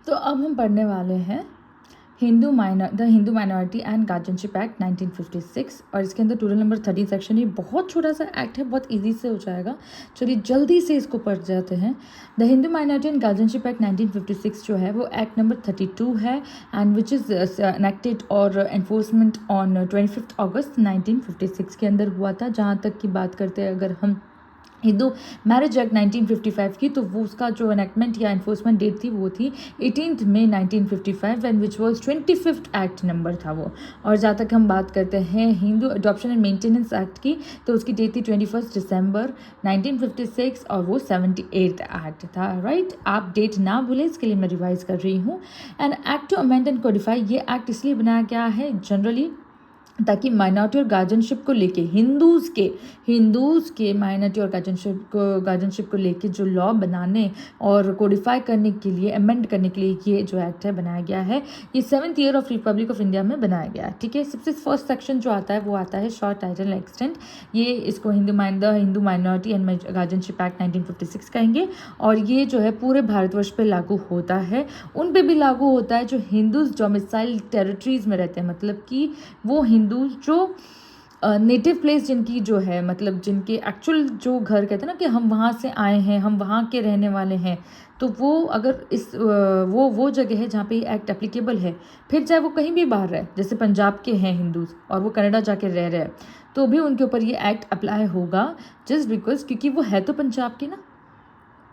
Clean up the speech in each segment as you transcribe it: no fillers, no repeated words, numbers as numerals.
तो अब हम पढ़ने वाले हैं the Hindu minority and guardianship act 1956 और इसके अंदर टोटल नंबर 30 सेक्शन। ये बहुत छोटा सा एक्ट है, बहुत इजी से हो जाएगा। चलिए जल्दी से इसको पढ़ जाते हैं। The Hindu minority and guardianship act 1956 जो है वो एक्ट नंबर 32 है एंड विच इज़ एनेक्टेड और एनफोर्समेंट ऑन 25 अगस्त 1956 के अंदर हुआ था। जहाँ तक की बात करते हैं अगर हम हिंदू मैरिज एक्ट 1955 की, तो वो उसका जो एनेक्टमेंट या एनफोर्समेंट डेट थी वो थी 18 मई 1955 and which was 25th act number था वो। और जहाँ तक हम बात करते हैं Hindu adoption and maintenance act की, तो उसकी डेट थी 21 दिसंबर 1956 और वो 78th एक्ट था। राइट, आप डेट ना भूलें, इसके लिए मैं रिवाइज कर रही हूँ। And act to amend and codify, ये एक्ट इसलिए बनाया गया है जनरली ताकि माइनॉरिटी और गार्जियनशिप को लेके हिंदूज़ के माइनॉरिटी और गार्जियनशिप को लेके जो लॉ बनाने और कोडिफाई करने के लिए, अमेंड करने के लिए ये जो एक्ट है बनाया गया है। ये 7th year of Republic of India में बनाया गया है। ठीक है, सबसे फर्स्ट सेक्शन जो आता है वो आता है शॉर्ट टाइटल एक्सटेंट। ये इसको Hindu minority and guardianship act 1956 कहेंगे और ये जो है पूरे भारतवर्ष पे लागू होता है। उन पे भी लागू होता है जो हिंदूज डोमिसाइल टेरिटरीज में रहते हैं, मतलब कि वो हिंदू जो नेटिव प्लेस जिनकी जो है, मतलब जिनके एक्चुअल जो घर कहते हैं ना कि हम वहाँ से आए हैं, हम वहाँ के रहने वाले हैं, तो वो अगर इस वो जगह है जहाँ पे ये एक्ट एप्लीकेबल है। फिर चाहे वो कहीं भी बाहर रहे, जैसे पंजाब के हैं हिंदूज और वो कनाडा जाके रह रहे हैं, तो भी उनके ऊपर ये एक्ट अप्लाई होगा जस्ट बिकॉज क्योंकि वो है तो पंजाब के ना,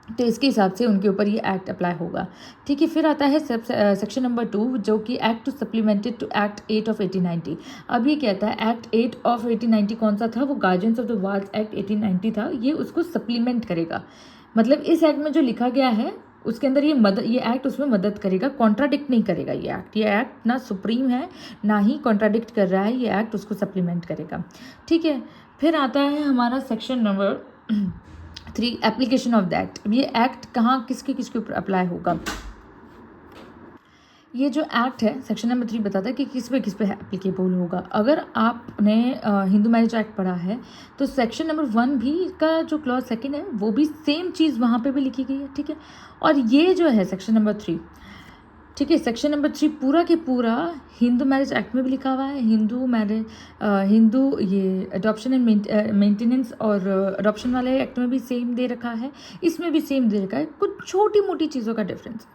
तो इसके हिसाब से उनके ऊपर ये एक्ट अप्लाई होगा। ठीक है, फिर आता है सेक्शन नंबर 2 जो कि act to supplemented to act 8 of 1890। अब ये कहता है एक्ट 8 ऑफ 1890 कौन सा था, वो guardians of the wards act 1890 था। ये उसको सप्लीमेंट करेगा, मतलब इस एक्ट में जो लिखा गया है उसके अंदर ये एक्ट उसमें मदद करेगा, कॉन्ट्राडिक्ट नहीं करेगा। ये एक्ट ना सुप्रीम है ना ही कॉन्ट्राडिक्ट कर रहा है, ये एक्ट उसको सप्लीमेंट करेगा। ठीक है, फिर आता है हमारा section number 3 application of the act. ये एक्ट कहाँ किसके ऊपर अप्लाई होगा। ये जो एक्ट है सेक्शन नंबर 3 बताता है कि किस पे एप्लीकेबल होगा। अगर आपने हिंदू मैरिज एक्ट पढ़ा है तो सेक्शन नंबर 1 भी का जो क्लॉज 2 है वो भी सेम चीज़ वहाँ पे भी लिखी गई है। ठीक है, और ये जो है सेक्शन नंबर 3, ठीक है, सेक्शन नंबर 3 पूरा के पूरा हिंदू मैरिज एक्ट में भी लिखा हुआ है। हिंदू ये अडॉप्शन एंड मेंटेनेंस और अडॉप्शन वाले एक्ट में भी सेम दे रखा है, इसमें भी सेम दे रखा है, कुछ छोटी मोटी चीज़ों का डिफरेंस।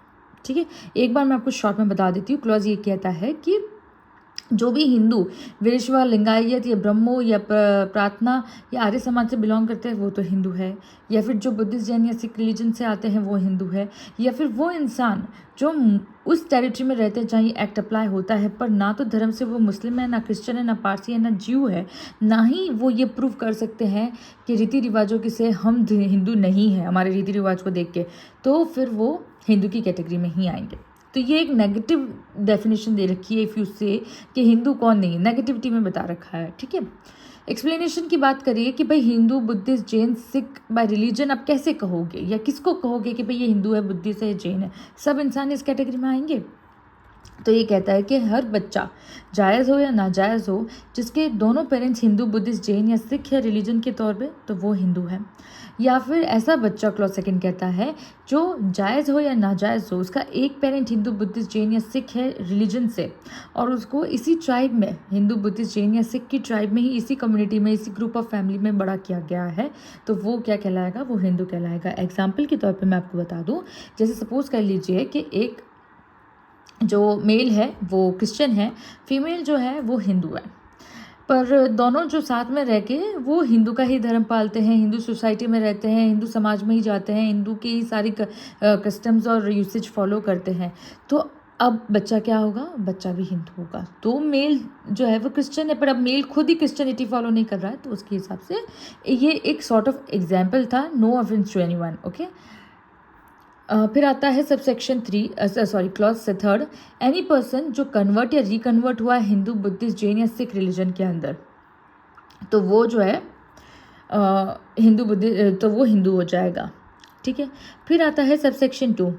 ठीक है, एक बार मैं आपको शॉर्ट में बता देती हूँ। क्लॉज ये कहता है कि जो भी हिंदू वीरशैव, लिंगायत या ब्रह्मो या प्रार्थना या आर्य समाज से बिलोंग करते हैं वो तो हिंदू है, या फिर जो बुद्धिस्ट, जैन या सिख रिलीजन से आते हैं वो हिंदू है, या फिर वो इंसान जो उस टेरिटरी में रहते हैं जहाँ ये एक्ट अप्लाई होता है पर ना तो धर्म से वो मुस्लिम है, ना क्रिश्चियन है, ना पारसी है, ना ज्यू है, ना ही वो ये प्रूव कर सकते हैं कि रीति रिवाजों की से हम हिंदू नहीं हैं हमारे रीति रिवाज को देख के, तो फिर वो हिंदू की कैटेगरी में ही आएंगे। तो ये एक नेगेटिव डेफिनेशन दे रखी है इफ़ यू से कि हिंदू कौन नहीं है, नेगेटिविटी में बता रखा है। ठीक है, एक्सप्लेनेशन की बात करिए कि भाई Hindu, Buddhist, Jain, Sikh bye religion आप कैसे कहोगे या किसको कहोगे कि भाई ये हिंदू है, बुद्धिस्ट है, जैन है, सब इंसान इस कैटेगरी में आएंगे। तो ये कहता है कि हर बच्चा जायज़ हो या नाजायज़ हो जिसके दोनों पेरेंट्स हिंदू, बुद्धिस्ट, जैन या सिख या रिलीजन के तौर पे, तो वो हिंदू है। या फिर ऐसा बच्चा, क्लॉज 2 कहता है, जो जायज़ हो या नाजायज़ हो उसका एक पेरेंट हिंदू, बुद्धिस्ट, जैन या सिख है रिलीजन से और उसको इसी ट्राइब में, हिंदू, बुद्धिस्ट, जैन या सिख की ट्राइब में ही, इसी कम्युनिटी में, इसी ग्रुप ऑफ फैमिली में बड़ा किया गया है, तो वो क्या कहलाएगा, वो हिंदू कहलाएगा। एग्जाम्पल के तौर पर मैं आपको बता दूँ, जैसे सपोज कर लीजिए कि एक जो मेल है वो क्रिश्चियन है, फीमेल जो है वो हिंदू है, पर दोनों जो साथ में रह के वो हिंदू का ही धर्म पालते हैं, हिंदू सोसाइटी में रहते हैं, हिंदू समाज में ही जाते हैं, हिंदू की ही सारी कस्टम्स और यूसेज फॉलो करते हैं, तो अब बच्चा क्या होगा, बच्चा भी हिंदू होगा। तो मेल जो है वो क्रिश्चियन है, पर अब मेल खुद ही क्रिश्चियनिटी फॉलो नहीं कर रहा है, तो उसके हिसाब से ये एक सॉर्ट ऑफ एग्जाम्पल था, no offence to anyone. Okay, फिर आता है सबसेक्शन 3 क्लॉज 3, एनी पर्सन जो कन्वर्ट या रिकन्वर्ट हुआ है हिंदू, बुद्धिस्ट, जैन या सिख रिलीजन के अंदर, तो वो जो है हिंदू, बुद्धिस्ट, तो वो हिंदू हो जाएगा। ठीक है, फिर आता है सबसेक्शन 2।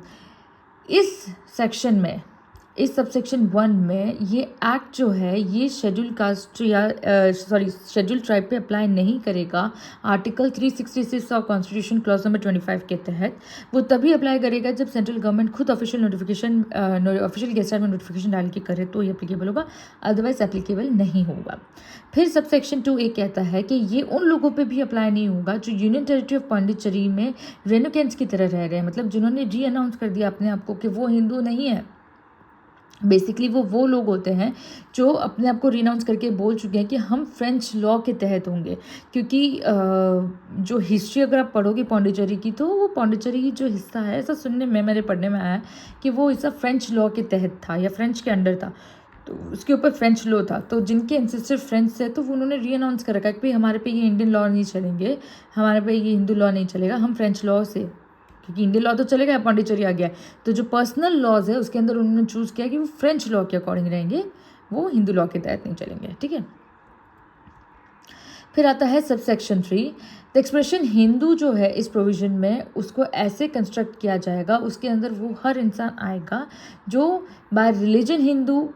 इस सेक्शन में इस सबसेक्शन 1 में ये एक्ट जो है ये शेड्यूल कास्ट या शेड्यूल ट्राइब पे अप्लाई नहीं करेगा। Article 366 of constitution clause number 25 के तहत वो तभी अप्लाई करेगा जब सेंट्रल गवर्नमेंट खुद ऑफिशियल गेजेट में नोटिफिकेशन डाल के करे तो ये एप्लीकेबल होगा, अदरवाइज एप्लीकेबल नहीं होगा। फिर सबसेक्शन 2A कहता है कि ये उन लोगों पे भी अप्लाई नहीं होगा जो यूनियन टेरिटरी ऑफ पांडिचेरी में रेनुकेंट्स की तरह रह रहे हैं, मतलब जिन्होंने री अनाउंस कर दिया अपने आप को कि वो हिंदू नहीं है। बेसिकली वो लोग होते हैं जो अपने आप को रिनाउंस करके बोल चुके हैं कि हम फ्रेंच लॉ के तहत होंगे, क्योंकि जो हिस्ट्री अगर आप पढ़ोगे पौंडीचेरी की तो वो पौंडीचेरी जो हिस्सा है, ऐसा सुनने में मेरे पढ़ने में आया कि वो हिस्सा फ्रेंच लॉ के तहत था या फ्रेंच के अंडर था, तो उसके ऊपर फ्रेंच लॉ था। तो जिनके एंसेस्टर फ्रेंच से तो उन्होंने री अनाउंस कर रखा है कि भाई हमारे पे ये इंडियन लॉ नहीं चलेंगे, हमारे पे ये हिंदू लॉ नहीं चलेगा, हम फ्रेंच लॉ से, क्योंकि इंडियन लॉ तो चलेगा, पौंडीचेरी आ गया, तो जो पर्सनल लॉज है उसके अंदर उन्होंने चूज़ किया कि वो फ्रेंच लॉ के अकॉर्डिंग रहेंगे, वो हिंदू लॉ के तहत नहीं चलेंगे। ठीक है, फिर आता है सबसेक्शन 3। द एक्सप्रेशन हिंदू जो है इस प्रोविजन में उसको ऐसे कंस्ट्रक्ट किया जाएगा, उसके अंदर वो हर इंसान आएगा जो बाय रिलीजन हिंदू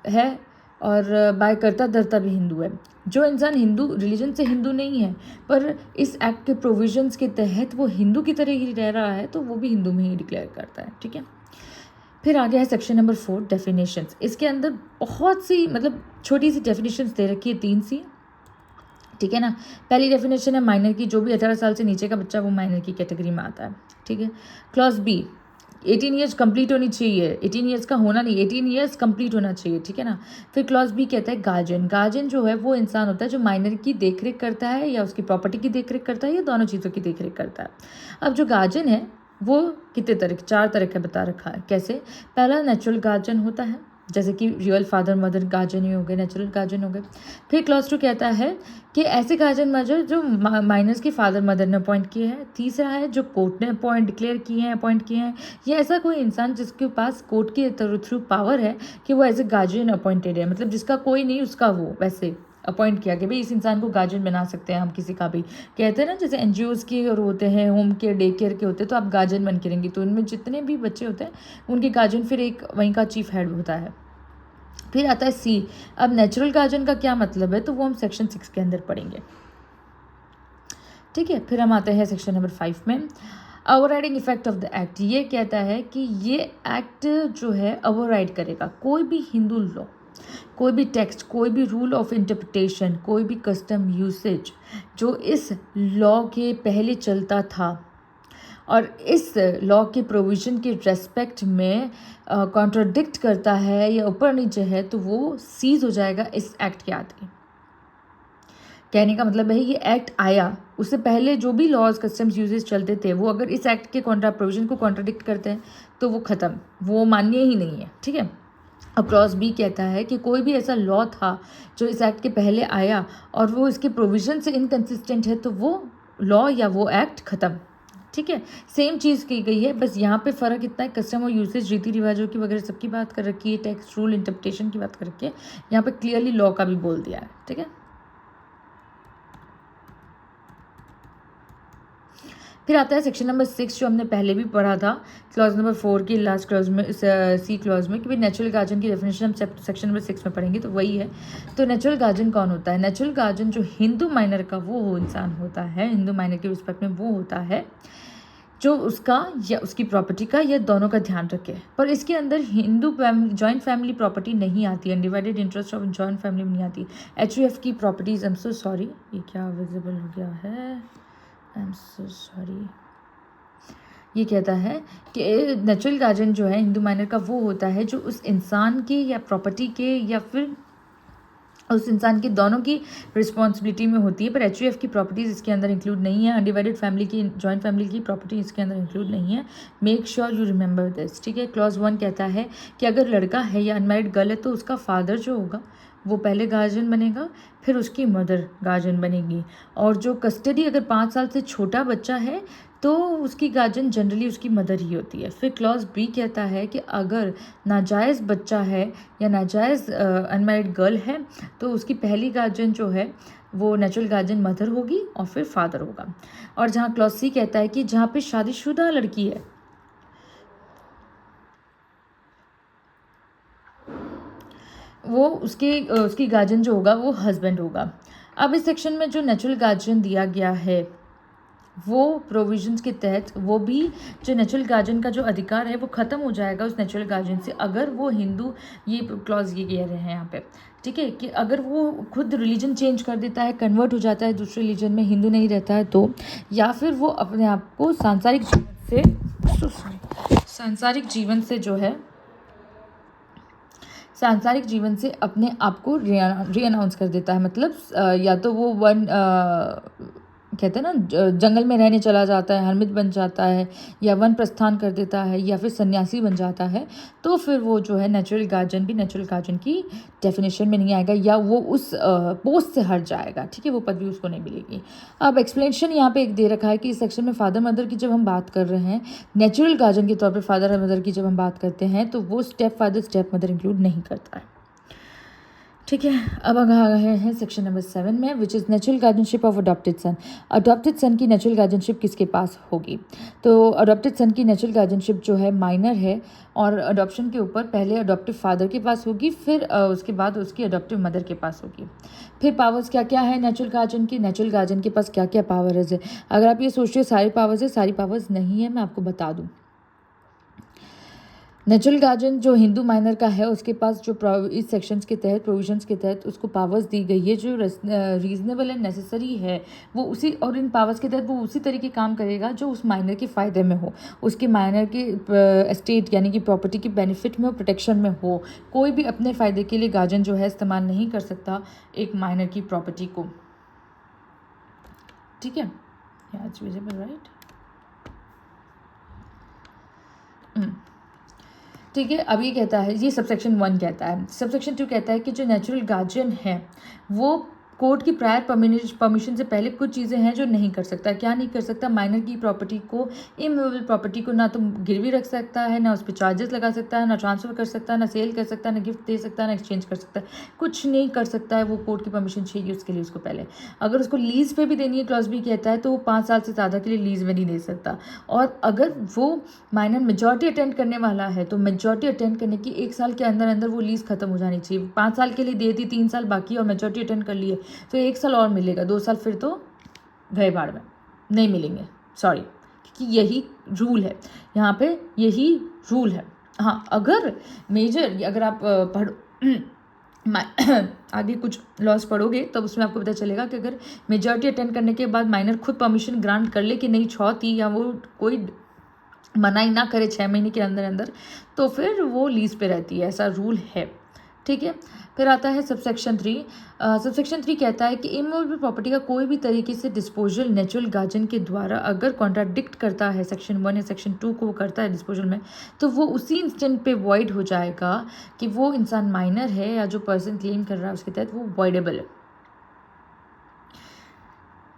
है और बाय करता धरता भी हिंदू है। जो इंसान हिंदू रिलीजन से हिंदू नहीं है पर इस एक्ट के प्रोविजंस के तहत वो हिंदू की तरह ही रह रहा है तो वो भी हिंदू में ही डिक्लेयर करता है। ठीक है, फिर आगे है सेक्शन नंबर 4 डेफिनेशंस। इसके अंदर बहुत सी मतलब छोटी सी डेफिनेशंस दे रखी है, 3 सी। ठीक है ना, पहली डेफिनेशन है माइनर की, जो भी 18 साल से नीचे का बच्चा वो माइनर की कैटेगरी में आता है। ठीक है, क्लॉज बी 18 ईयर्स कंप्लीट होनी चाहिए, 18 ईयर्स का होना नहीं, 18 ईयर्स कंप्लीट होना चाहिए। ठीक है ना, फिर क्लॉज बी कहता है गार्जियन। गार्जियन जो है वो इंसान होता है जो माइनर की देखरेख करता है या उसकी प्रॉपर्टी की देखरेख करता है या दोनों चीज़ों की देखरेख करता है। अब जो गार्जियन है वो कितने तरह, 4 तरह का बता रखा है। कैसे, पहला नेचुरल गार्जियन होता है, जैसे कि रियल फादर मदर गार्जियन ही हो गए, नेचुरल गार्जियन हो गए। फिर क्लॉज 2 कहता है कि ऐसे गार्जियन मदर जो माइनर्स के फादर मदर ने अपॉइंट किए हैं। तीसरा है जो कोर्ट ने अपॉइंट किए हैं, या ऐसा कोई इंसान जिसके पास कोर्ट के थ्रू पावर है कि वो एज ए गार्जियन अपॉइंटेड है, मतलब जिसका कोई नहीं उसका वो वैसे अपॉइंट किया कि भाई इस इंसान को गार्जियन बना सकते हैं हम किसी का भी। कहते हैं ना जैसे NGOs के और होते हैं, होम केयर डे केयर के होते हैं, तो आप गार्जियन बन के रहेंगे, तो उनमें जितने भी बच्चे होते हैं उनके गार्जियन फिर एक वहीं का चीफ हेड होता है। फिर आता है सी। अब नेचुरल गार्जियन का क्या मतलब है तो वो हम सेक्शन 6 के अंदर पढ़ेंगे। ठीक है, फिर हम आते हैं सेक्शन नंबर 5 में, overriding effect of the act. ये कहता है कि ये एक्ट जो है ओवरराइड करेगा कोई भी हिंदू लॉ, कोई भी टेक्स्ट, कोई भी रूल ऑफ इंटरप्रिटेशन, कोई भी कस्टम यूसेज जो इस लॉ के पहले चलता था और इस लॉ के प्रोविज़न के रेस्पेक्ट में कॉन्ट्राडिक्ट करता है या ऊपर नीचे है तो वो सीज हो जाएगा इस एक्ट के आगे। कहने का मतलब है ये एक्ट आया उससे पहले जो भी लॉज कस्टम्स यूजेस चलते थे वो अगर इस एक्ट के प्रोविजन को कॉन्ट्राडिक्ट करते हैं तो वो ख़त्म, वो मान्य ही नहीं है। ठीक है, अब क्लॉज बी कहता है कि कोई भी ऐसा लॉ था जो इस एक्ट के पहले आया और वो इसके प्रोविजन से इनकन्सिस्टेंट है तो वो लॉ या वो एक्ट ख़त्म। ठीक है, सेम चीज़ की गई है, बस यहाँ पे फ़र्क इतना है कस्टम और यूसेज रीति रिवाजों की वगैरह सबकी बात कर रखी है, टेक्स्ट रूल इंटरप्रिटेशन की बात कर रखी है, यहाँ पे क्लियरली लॉ का भी बोल दिया है। ठीक है, फिर आता है सेक्शन नंबर 6 जो हमने पहले भी पढ़ा था क्लॉज नंबर 4 की लास्ट क्लॉज में, सी क्लॉज में, कि भाई नेचुरल गार्जियन की डेफिनेशन हम सेक्शन नंबर 6 में पढ़ेंगे, तो वही है। तो नेचुरल गार्जियन कौन होता है? नेचुरल गार्जियन जो हिंदू माइनर का वो इंसान होता है, हिंदू माइनर के रिस्पेक्ट में वो होता है जो उसका या उसकी प्रॉपर्टी का या दोनों का ध्यान रखे। पर इसके अंदर हिंदू जॉइंट फैमिली प्रॉपर्टी नहीं आती, undivided interest of joint family में नहीं आती। HUF की properties, I am so sorry, ये क्या विजिबल हो गया है, आई एम सो सॉरी। ये कहता है कि नेचुरल गार्जियन जो है हिंदू माइनर का वो होता है जो उस इंसान के या प्रॉपर्टी के या फिर उस इंसान की दोनों की रिस्पॉन्सिबिलिटी में होती है। पर HUF की प्रॉपर्टीज़ इसके अंदर इंक्लूड नहीं है, अनडिवाइडेड फैमिली की, जॉइंट फैमिली की प्रॉपर्टी इसके अंदर इंक्लूड नहीं है। Make sure you remember this. ठीक है, क्लॉज 1 कहता है कि अगर लड़का है या अनमैरिड गर्ल है तो उसका फादर जो होगा वो पहले गार्जियन बनेगा, फिर उसकी मदर गार्जियन बनेगी, और जो कस्टडी अगर 5 साल से छोटा बच्चा है तो उसकी गार्जियन जनरली उसकी मदर ही होती है। फिर क्लॉज बी कहता है कि अगर नाजायज़ बच्चा है या नाजायज़ अनमैरिड गर्ल है तो उसकी पहली गार्जियन जो है वो नेचुरल गार्जियन मदर होगी और फिर फादर होगा। और जहाँ क्लॉज सी कहता है कि जहाँ पे शादीशुदा लड़की है वो उसकी गार्जियन जो होगा वो हस्बैंड होगा। अब इस सेक्शन में जो नेचुरल गार्जियन दिया गया है वो प्रोविजंस के तहत वो भी जो नेचुरल गार्जियन का जो अधिकार है वो ख़त्म हो जाएगा उस नेचुरल गार्जियन से, अगर वो हिंदू, ये क्लॉज ये कह रहे हैं यहाँ पे, ठीक है, कि अगर वो खुद रिलीजन चेंज कर देता है, कन्वर्ट हो जाता है दूसरे रिलीजन में, हिंदू नहीं रहता है तो, या फिर वो अपने आप को सांसारिक जीवन से जो है सांसारिक जीवन से अपने आप को रीअनाउंस कर देता है। मतलब या तो वो कहते हैं ना जंगल में रहने चला जाता है, हरमित बन जाता है, या वन प्रस्थान कर देता है, या फिर सन्यासी बन जाता है, तो फिर वो जो है नेचुरल गार्जियन भी नेचुरल गार्जियन की डेफिनेशन में नहीं आएगा, या वो उस पोस्ट से हट जाएगा, ठीक है, वो पदवी उसको नहीं मिलेगी। अब एक्सप्लेनेशन यहाँ पे एक दे रखा है कि इस सेक्शन में फादर मदर की जब हम बात कर रहे हैं नेचुरल गार्जियन के तौर पर, फादर मदर की जब हम बात करते हैं तो वो step father step mother include नहीं करता है, ठीक है। अब आ गए हैं सेक्शन नंबर 7 में, which is natural guardianship of adopted son. Adopted son की नेचुरल गार्जियनशिप किसके पास होगी? तो अडॉप्टेड सन की नेचुरल गार्जियनशिप जो है माइनर है, और अडॉप्शन के ऊपर पहले अडॉप्टिव फादर के पास होगी, फिर उसके बाद उसकी अडॉप्टिव मदर के पास होगी। फिर पावर्स क्या क्या है नेचुरल गार्जियन की? नेचुरल गार्जियन के पास क्या क्या पावर्स है? अगर आप ये सोच रहे हो सारी पावर्स है, सारी पावर्स नहीं है, मैं आपको बता दूँ। नेचुरल गार्जियन जो हिंदू माइनर का है उसके पास जो इस सेक्शंस के तहत, प्रोविजंस के तहत उसको पावर्स दी गई है जो रीजनेबल एंड नेसेसरी है, वो उसी, और इन पावर्स के तहत वो उसी तरीके काम करेगा जो उस माइनर के फ़ायदे में हो, उसके माइनर के एस्टेट यानी कि प्रॉपर्टी के बेनिफिट में हो, प्रोटेक्शन में हो। कोई भी अपने फ़ायदे के लिए गार्जियन जो है इस्तेमाल नहीं कर सकता एक माइनर की प्रॉपर्टी को, ठीक है, विजिबल राइट। ठीक है। अब ये कहता है, ये सबसेक्शन 1 कहता है। सबसेक्शन 2 कहता है कि जो नेचुरल गार्जियन है वो कोर्ट की प्रायर परमिशन से पहले कुछ चीज़ें हैं जो नहीं कर सकता। क्या नहीं कर सकता? माइनर की प्रॉपर्टी को, इमूवेबल प्रॉपर्टी को ना तो गिरवी रख सकता है, ना उस पर चार्जेस लगा सकता है, ना ट्रांसफ़र कर सकता है, ना सेल कर सकता है, ना गिफ्ट दे सकता है, ना एक्सचेंज कर सकता है, कुछ नहीं कर सकता है। वो कोर्ट की परमिशन चाहिए उसके लिए उसको पहले। अगर उसको लीज़ पे भी देनी है, क्लॉज भी कहता है, तो वो 5 साल से ज़्यादा के लिए लीज़ में नहीं दे सकता। और अगर वो माइनर मेजॉरिटी अटेंड करने वाला है तो मेजॉरिटी अटेंड करने की 1 साल के अंदर अंदर वो लीज़ खत्म हो जानी चाहिए। 5 साल के लिए दे दी, 3 साल बाकी और मेजॉरिटी अटेंड कर लिए तो 1 साल और मिलेगा, 2 साल फिर तो गए भाड़ में, नहीं मिलेंगे, सॉरी, क्योंकि यही रूल है यहाँ पे, यही रूल है। हाँ, अगर मेजर, अगर आप आगे कुछ लॉस पढ़ोगे तब उसमें आपको पता चलेगा कि अगर मेजॉरिटी अटेंड करने के बाद माइनर खुद परमिशन ग्रांट कर ले कि नहीं छौती, या वो कोई मनाही ना करे 6 महीने के अंदर अंदर, तो फिर वो लीज पे रहती है, ऐसा रूल है, ठीक है। फिर आता है सबसेक्शन 3। सबसेक्शन 3 कहता है कि इमूवेबल प्रॉपर्टी का कोई भी तरीके से डिस्पोजल नेचुरल गार्जियन के द्वारा अगर कॉन्ट्राडिक्ट करता है सेक्शन 1 या सेक्शन 2 को, वो करता है डिस्पोजल में, तो वो उसी इंस्टेंट पे वॉइड हो जाएगा कि वो इंसान माइनर है या जो पर्सन क्लेम कर रहा है उसके तहत वो वॉइडेबल है।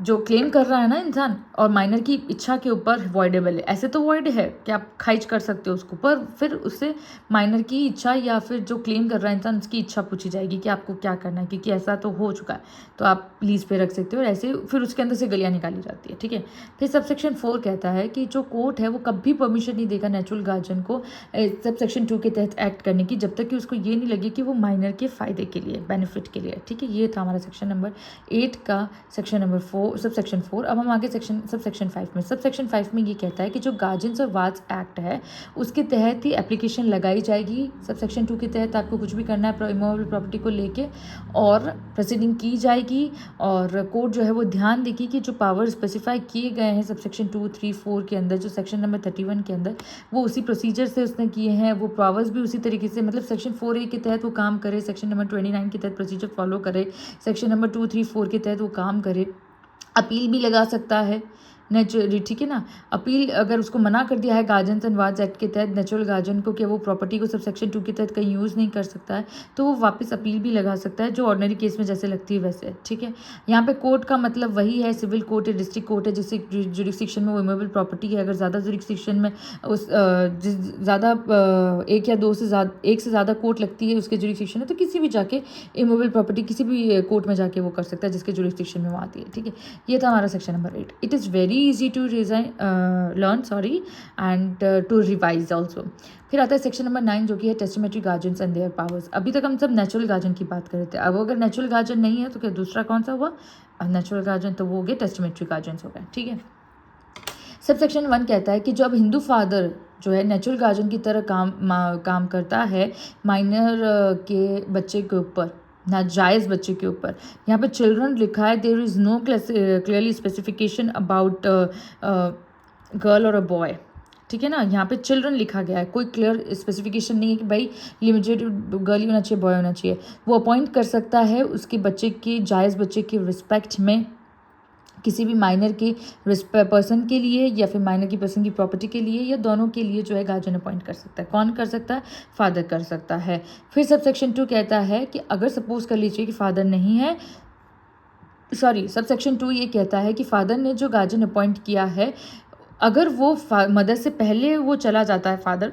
जो क्लेम कर रहा है ना इंसान, और माइनर की इच्छा के ऊपर वॉइडेबल है। ऐसे तो वॉइड है कि आप खारिज कर सकते हो उसको, पर फिर उससे माइनर की इच्छा या फिर जो क्लेम कर रहा है इंसान उसकी इच्छा पूछी जाएगी कि आपको क्या करना है, क्योंकि ऐसा तो हो चुका है, तो आप लीज पे रख सकते हो, और ऐसे फिर उसके अंदर से गलियाँ निकाली जाती है, ठीक है। फिर सबसेक्शन 4 कहता है कि जो कोर्ट है वो कभी परमिशन नहीं देगा नेचुरल गार्जियन को सबसेक्शन 2 के तहत एक्ट करने की, जब तक कि उसको ये नहीं लगे कि वो माइनर के फ़ायदे के लिए, बेनिफिट के लिए, ठीक है। ये था हमारा सेक्शन नंबर 8 का सेक्शन नंबर 4, सबसेक्शन 4। अब हम आगे सबसेक्शन 5 में। सबसेक्शन 5 में ये कहता है कि जो गार्जियंस और वार्ड्स एक्ट है उसके तहत ही एप्लीकेशन लगाई जाएगी। सबसेक्शन 2 के तहत आपको कुछ भी करना है इमूवेबल प्रॉपर्टी को लेके, और प्रोसीडिंग की जाएगी, और कोर्ट जो है वो ध्यान देगी कि जो पावर स्पेसिफाई किए गए हैं सबसेक्शन 2, 3, 4 के अंदर, जो सेक्शन नंबर 31 के अंदर, वो उसी प्रोसीजर से उसने किए हैं, वो पावर्स भी उसी तरीके से, मतलब सेक्शन 4A के तहत वो काम करे, सेक्शन नंबर 29 के तहत प्रोसीजर फॉलो करे, सेक्शन नंबर 2, 3, 4 के तहत वो काम करे। अपील भी लगा सकता है नेचुरली, ठीक है ना। अपील अगर उसको मना कर दिया है गार्जियंस एंड वार्ड्स एक्ट के तहत नेचुरल गार्जियन को कि वो प्रॉपर्टी को सबसेक्शन 2 के तहत कहीं यूज़ नहीं कर सकता है, तो वो वापस अपील भी लगा सकता है, जो ऑर्डिनरी केस में जैसे लगती है वैसे, ठीक है। यहाँ पे कोर्ट का मतलब वही है, सिविल कोर्ट है, डिस्ट्रिक्ट कोर्ट है, जिससे जुरिस्डिक्शन में वो इमूवेबल प्रॉपर्टी है, अगर ज़्यादा जुरिस्डिक्शन में उस ज़्यादा 1 या 2 से ज़्यादा, 1 से ज़्यादा कोर्ट लगती है उसके जुरिस्डिक्शन में, तो किसी भी जाके इमूवेबल प्रॉपर्टी किसी भी कोर्ट में जाके वो कर सकता है जिसके जुरिस्डिक्शन में वो आती है, ठीक है। ये था हमारा section number 8। It is very very easy to learn and to revise also. फिर आता है सेक्शन नंबर 9 जो कि है testamentary guardians and their powers. अभी तक हम सब नेचुरल गार्जियन की बात कर रहे थे। अब अगर नेचुरल गार्जियन नहीं है तो क्या दूसरा कौन सा हुआ नेचुरल गार्जियन, तो वो हो गया टेस्टिमेटरी गार्जियंस हो गए। ठीक है, सब सेक्शन 1 कहता है कि जब हिंदू फादर जो है नेचुरल गार्जियन की तरह काम करता है माइनर के बच्चे के ऊपर, नाजायज़ बच्चे के ऊपर, यहाँ पे चिल्ड्रन लिखा है, there is no clearly specification about girl और अ बॉय। ठीक है ना, यहाँ पे चिल्ड्रन लिखा गया है, कोई क्लियर स्पेसिफिकेशन नहीं है कि भाई लिमिटेड गर्ल ही होना चाहिए बॉय होना चाहिए। वो अपॉइंट कर सकता है उसके बच्चे की, जायज़ बच्चे की रिस्पेक्ट में किसी भी माइनर के पर्सन के लिए या फिर माइनर की पर्सन की प्रॉपर्टी के लिए या दोनों के लिए जो है गार्जियन अपॉइंट कर सकता है। कौन कर सकता है? फादर कर सकता है। फिर सब सेक्शन 2 कहता है कि अगर सपोज कर लीजिए कि फादर नहीं है, सब सेक्शन 2 ये कहता है कि फादर ने जो गार्जियन अपॉइंट किया है, अगर वो मदर से पहले वो चला जाता है फादर,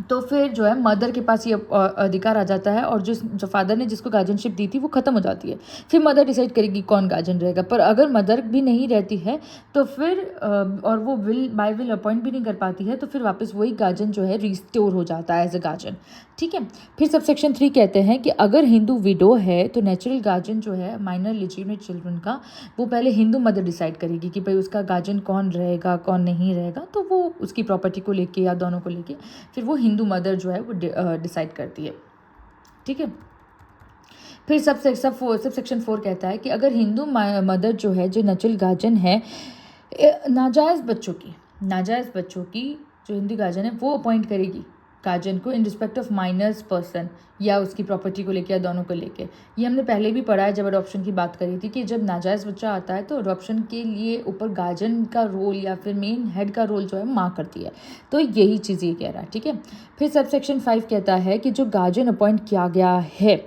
तो फिर जो है मदर के पास ये अधिकार आ जाता है और जो फादर ने जिसको गार्जियनशिप दी थी वो ख़त्म हो जाती है। फिर मदर डिसाइड करेगी कौन गार्जियन रहेगा। पर अगर मदर भी नहीं रहती है तो फिर और वो बाय विल अपॉइंट भी नहीं कर पाती है, तो फिर वापस वही गार्जियन जो है रिस्टोर हो जाता है एज अ गार्जियन। ठीक है, फिर सब सेक्शन 3 कहते हैं कि अगर हिंदू विडो है तो नेचुरल गार्जियन जो है माइनर लेजिटिमेट चिल्ड्रन का, वो पहले हिंदू मदर डिसाइड करेगी कि भाई उसका गार्जियन कौन रहेगा कौन नहीं रहेगा, तो वो उसकी प्रॉपर्टी को लेके या दोनों को लेके फिर वो हिंदू मदर जो है वो डिसाइड करती है। ठीक है, फिर सब सेक्शन 4 कहता है कि अगर हिंदू मदर जो है जो नेचुरल गार्जियन है नाजायज़ बच्चों की जो हिंदू गार्जियन है वो अपॉइंट करेगी गार्जियन को in respect of minors person या उसकी प्रॉपर्टी को लेके या दोनों को लेके। ये हमने पहले भी पढ़ा है जब अडॉप्शन की बात करी थी कि जब नाजायज़ बच्चा आता है तो अडॉप्शन के लिए ऊपर गार्जियन का रोल या फिर मेन हेड का रोल जो है माँ करती है। तो यही चीज़ ये कह रहा है। ठीक है, फिर सब सेक्शन 5 कहता है कि जो गार्जियन अपॉइंट किया गया है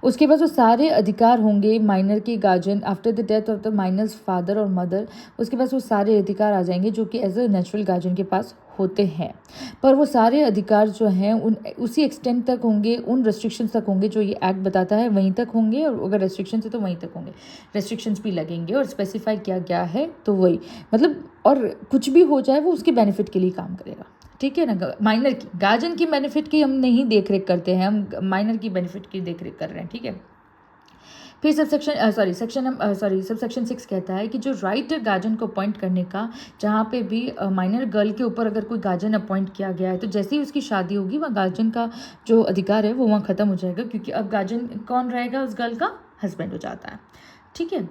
उसके पास वो सारे अधिकार होंगे माइनर के guardian after the death of the minors father और मदर, उसके पास वो सारे अधिकार आ जाएंगे जो कि एज अ नेचुरल गार्जियन के पास होते हैं। पर वो सारे अधिकार जो हैं उसी एक्सटेंट तक होंगे, उन रेस्ट्रिक्शंस तक होंगे जो ये एक्ट बताता है वहीं तक होंगे, और अगर रेस्ट्रिक्शंस है तो वहीं तक होंगे। रेस्ट्रिक्शंस भी लगेंगे और स्पेसिफाई किया गया है तो वही मतलब, और कुछ भी हो जाए वो उसके बेनिफिट के लिए काम करेगा। ठीक है ना, माइनर की गार्जियन की बेनिफिट की हम नहीं देख रेख करते हैं, हम माइनर की बेनिफिट की देख रेख कर रहे हैं। ठीक है, फिर सब सेक्शन 6 कहता है कि जो राइट है गार्जियन को अपॉइंट करने का, जहाँ पे भी माइनर गर्ल के ऊपर अगर कोई गार्जियन अपॉइंट किया गया है तो जैसे ही उसकी शादी होगी वहाँ गार्जियन का जो अधिकार है वो वहाँ ख़त्म हो जाएगा, क्योंकि अब गार्जियन कौन रहेगा? उस गर्ल का हस्बैंड हो जाता है। ठीक है,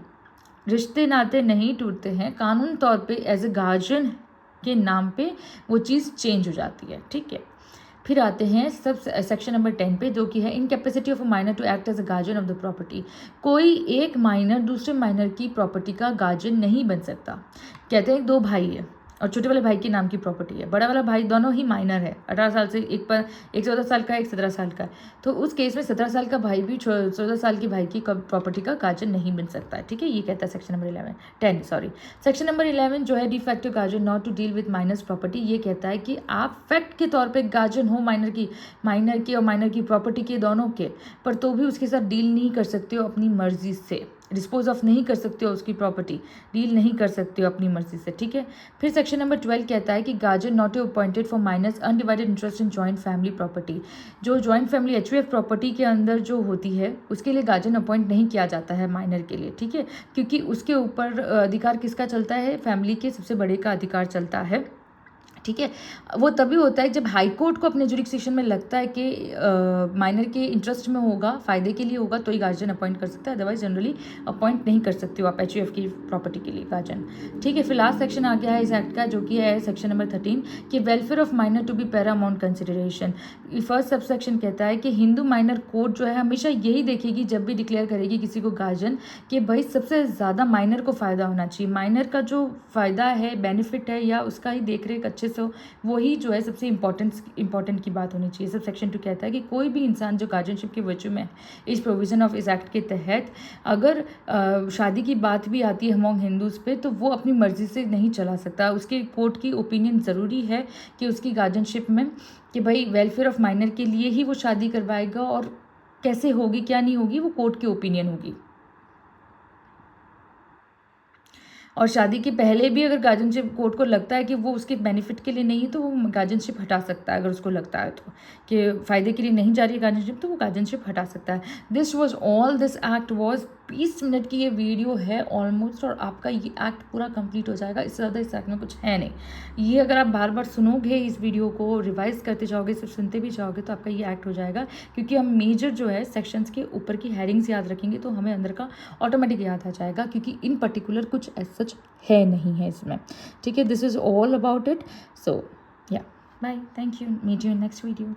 रिश्ते नाते नहीं टूटते हैं, कानून तौर पे एज ए गार्जियन के नाम पे वो चीज़ चेंज हो जाती है। ठीक है, फिर आते हैं सब सेक्शन नंबर 10 पे जो कि है incapacity of a minor to act as a guardian of the property. कोई एक माइनर दूसरे माइनर की प्रॉपर्टी का गार्जियन नहीं बन सकता। कहते हैं 2 भाई है और छोटे वाले भाई के नाम की प्रॉपर्टी है, बड़ा वाला भाई दोनों ही माइनर है, 18 साल से एक 14 साल का है, एक 17 साल का है, तो उस केस में 17 साल का भाई भी 14 साल के भाई की प्रॉपर्टी का गार्जियन नहीं बन सकता है। ठीक है, ये कहता है सेक्शन नंबर 10 सेक्शन नंबर 11 जो है de facto guardian not to deal with minors property. ये कहता है कि आप फैक्ट के तौर पर गार्जियन हो माइनर की और माइनर की प्रॉपर्टी के दोनों के, पर तो भी उसके साथ डील नहीं कर सकते हो अपनी मर्जी से, डिस्पोज ऑफ नहीं कर सकते हो उसकी प्रॉपर्टी, डील नहीं कर सकते हो अपनी मर्जी से। ठीक है, फिर सेक्शन नंबर 12 कहता है कि guardian not appointed for minors undivided interest in joint family property. जो जॉइंट फैमिली HUF प्रॉपर्टी के अंदर जो होती है उसके लिए गार्जियन अपॉइंट नहीं किया जाता है माइनर के लिए। ठीक है, क्योंकि उसके ऊपर अधिकार किसका चलता है? फैमिली के सबसे बड़े का अधिकार चलता है। ठीक है, वो तभी होता है जब हाई कोर्ट को अपने जुरिडिक्शन में लगता है कि माइनर के इंटरेस्ट में होगा, फ़ायदे के लिए होगा, तो ही गार्जियन अपॉइंट कर सकता है, अदरवाइज जनरली अपॉइंट नहीं कर सकते हो आप HUF की प्रॉपर्टी के लिए गार्जियन। ठीक है, फिर लास्ट सेक्शन आ गया है इस एक्ट का जो कि है सेक्शन नंबर 13 कि welfare of minor to be paramount consideration. First subsection कहता है कि हिंदू माइनर कोर्ट जो है हमेशा यही देखेगी जब भी डिक्लेयर करेगी किसी को गार्जियन कि भाई सबसे ज़्यादा माइनर को फ़ायदा होना चाहिए, माइनर का जो फ़ायदा है बेनिफिट है या उसका ही देख रेख अच्छे से वही जो है सबसे इंपॉर्टेंट की बात होनी चाहिए। सब सेक्शन 2 कहता है कि कोई भी इंसान जो गार्जियनशिप के वर्च्यू में इस प्रोविज़न ऑफ इस एक्ट के तहत अगर शादी की बात भी आती है अमॉन्ग हिंदूज़ पे तो वो अपनी मर्ज़ी से नहीं चला सकता, उसके कोर्ट की ओपिनियन ज़रूरी है कि उसकी गार्जियनशिप में कि भाई वेलफेयर ऑफ माइनर के लिए ही वो शादी करवाएगा, और कैसे होगी क्या नहीं होगी वो कोर्ट की ओपिनियन होगी। और शादी के पहले भी अगर गार्जियनशिप कोर्ट को लगता है कि वो उसके बेनिफिट के लिए नहीं है, तो वो गार्जियनशिप हटा सकता है। अगर उसको लगता है तो कि फ़ायदे के लिए नहीं जा रही है गार्जियनशिप, तो वो गार्जियनशिप हटा सकता है। This was all, this act was 20 minute की ये वीडियो है ऑलमोस्ट, और आपका ये एक्ट पूरा कंप्लीट हो जाएगा। इससे ज़्यादा इस एक्ट में कुछ है नहीं। ये अगर आप बार बार सुनोगे, इस वीडियो को रिवाइज करते जाओगे, सिर्फ सुनते भी जाओगे, तो आपका ये एक्ट हो जाएगा। क्योंकि हम मेजर जो है सेक्शंस के ऊपर की हेडिंग्स याद रखेंगे, तो हमें अंदर का ऑटोमेटिक याद आ जाएगा, क्योंकि इन पर्टिकुलर कुछ एज सच है नहीं है इसमें। ठीक है, this is all about it. So yeah bye, thank you, meet you in next video.